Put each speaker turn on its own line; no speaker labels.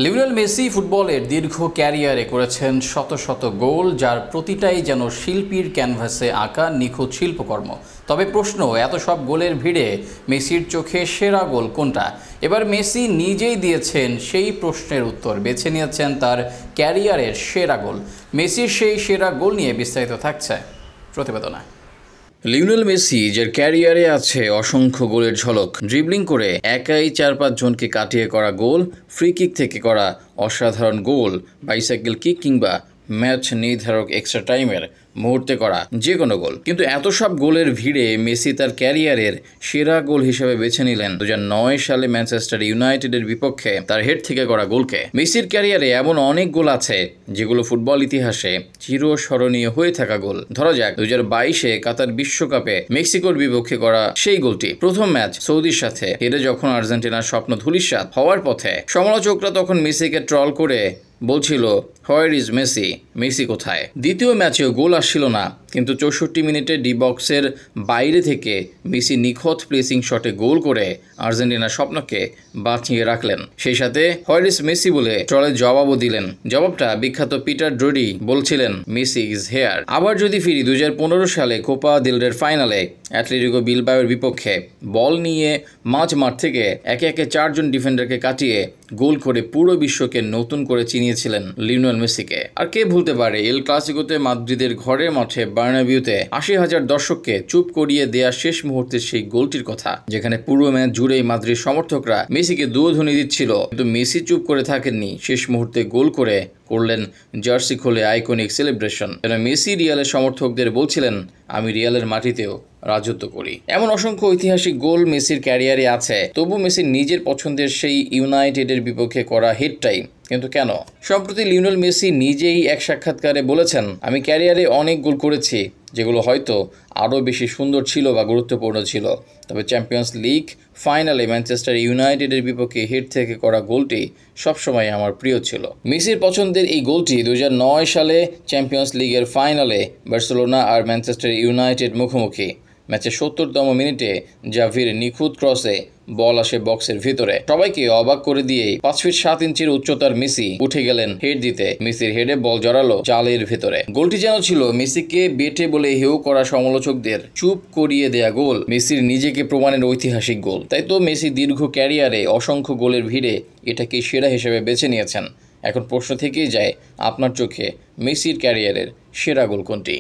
Lionel Messi ফুটবলের দীর্ঘ ক্যারিয়ারে করেছেন শত শত গোল, যার প্রতিটাই যেন শিল্পীর ক্যানভাসে আঁকা নিখুঁত শিল্পকর্ম। তবে প্রশ্ন, এত সব গোলের ভিড়ে মেসির চোখে সেরা গোল কোনটা? এবার মেসি নিজেই দিয়েছেন সেই প্রশ্নের উত্তর, বেছে নিয়েছেন তার ক্যারিয়ারের সেরা গোল। মেসির সেই সেরা গোল নিয়ে বিস্তারিত থাকছে প্রতিবেদনে। লিওনেল মেসি, যার ক্যারিয়ারে আছে অসংখ্য গোলের ঝলক, ড্রিবলিং করে একাই 4-5 জনকে কাটিয়ে করা গোল, ফ্রি কিক থেকে করা অসাধারণ গোল, বাইসাইকেল কিক কিংবা ম্যাচ নির্ধারক এক্সট্রা টাইমের মুহূর্তে করা যে কোনো গোল। কিন্তু এত সব গোলের ভিড়ে মেসি তার ক্যারিয়ারের সেরা গোল হিসেবে বেছে নিলেন 2009 সালে ম্যানচেস্টার ইউনাইটেডের বিপক্ষে তার হেড থেকে করা গোলকে। মেসির ক্যারিয়ারে এমন অনেক গোল আছে যেগুলো ফুটবল ইতিহাসে চিরস্মরণীয় হয়ে থাকা গোল। ধরা যাক 2022-এ কাতার বিশ্বকাপে মেক্সিকোর বিপক্ষে করা সেই গোলটি। প্রথম ম্যাচ সৌদির সাথে হেরে যখন আর্জেন্টিনার স্বপ্ন ধূলিসাৎ হওয়ার পথে, সমালোচকরা তখন মেসিকে ট্রল করে বলছিল, হোয়ার ইজ মেসি, মেসি কোথায়? দ্বিতীয় ম্যাচেও গোল আসছিল না, কিন্তু 64 মিনিটে ডি বক্সের বাইরে থেকে মেসি নিখুঁত প্লেসিং শটে গোল করে আর্জেন্টিনার স্বপ্নকে বাঁচিয়ে রাখলেন। সেই সাথে হোয়ার ইজ মেসি বলে ট্রলের জবাবও দিলেন। জবাবটা বিখ্যাত পিটার ড্রোডি বলছিলেন, মেসি ইজ হেয়ার। আবার যদি ফিরি 2015 সালে কোপা দেল রের ফাইনালে অ্যাটলেটিকো বিলবাওয়ের বিপক্ষে বল নিয়ে মাঝ মাঠ থেকে একে একে 4 জন ডিফেন্ডারকে কাটিয়ে গোল করে পুরো বিশ্বকে নতুন করে চিনিয়েছিলেন লিওনেল মেসিকে। আর কে ভুলতে পারে এল ক্লাসিকোতে মাদ্রিদের ঘরের মাঠে বার্নাবিউতে 80,000 দর্শককে চুপ করিয়ে দেয়া শেষ মুহূর্তের সেই গোলটির কথা, যেখানে পুরো ম্যাচ জুড়েই মাদ্রিদ সমর্থকরা মেসিকে দুধুনি দিচ্ছিল, কিন্তু মেসি চুপ করে থাকেননি। শেষ মুহূর্তে গোল করে করলেন জার্সি খুলে আইকনিক সেলিব্রেশন। যেন মেসি রিয়ালের সমর্থকদের বলছিলেন, আমি রিয়ালের মাটিতেও রাজত্ব করি। এমন অসংখ্য ঐতিহাসিক গোল মেসির ক্যারিয়ারে আছে, তবু মেসির নিজের পছন্দের সেই ইউনাইটেডের বিপক্ষে করা হেডটাই কিন্তু কেন? সম্প্রতি লিওনেল মেসি নিজেই এক সাক্ষাৎকারে বলেছেন, আমি ক্যারিয়ারে অনেক গোল করেছি যেগুলো হয়তো আরও বেশি সুন্দর ছিল বা গুরুত্বপূর্ণ ছিল, তবে চ্যাম্পিয়ন্স লিগ ফাইনালে ম্যানচেস্টার ইউনাইটেডের বিপক্ষে হেড থেকে করা গোলটি সবসময় আমার প্রিয় ছিল। মেসির পছন্দের এই গোলটি 2009 সালে চ্যাম্পিয়ন্স লিগের ফাইনালে বার্সেলোনা আর ম্যানচেস্টার ইউনাইটেড মুখোমুখি। ম্যাচের 70তম মিনিটে জাভির নিখুঁত ক্রসে বল আসে বক্সের ভিতরে, সবাইকে অবাক করে দিয়েই 5 ফিট 7 ইঞ্চির উচ্চতার মেসি উঠে গেলেন হেড দিতে। মেসির হেডে বল জড়ালো জালের ভেতরে। গোলটি যেন ছিল মেসিকে বেটে বলে হেউ করা সমালোচকদের চুপ করিয়ে দেয়া গোল, মেসির নিজেকে প্রমাণের ঐতিহাসিক গোল। তাই তো মেসি দীর্ঘ ক্যারিয়ারে অসংখ্য গোলের ভিড়ে এটাকে সেরা হিসেবে বেছে নিয়েছেন। এখন প্রশ্ন থেকেই যায়, আপনার চোখে মেসির ক্যারিয়ারের সেরা গোল কোনটি?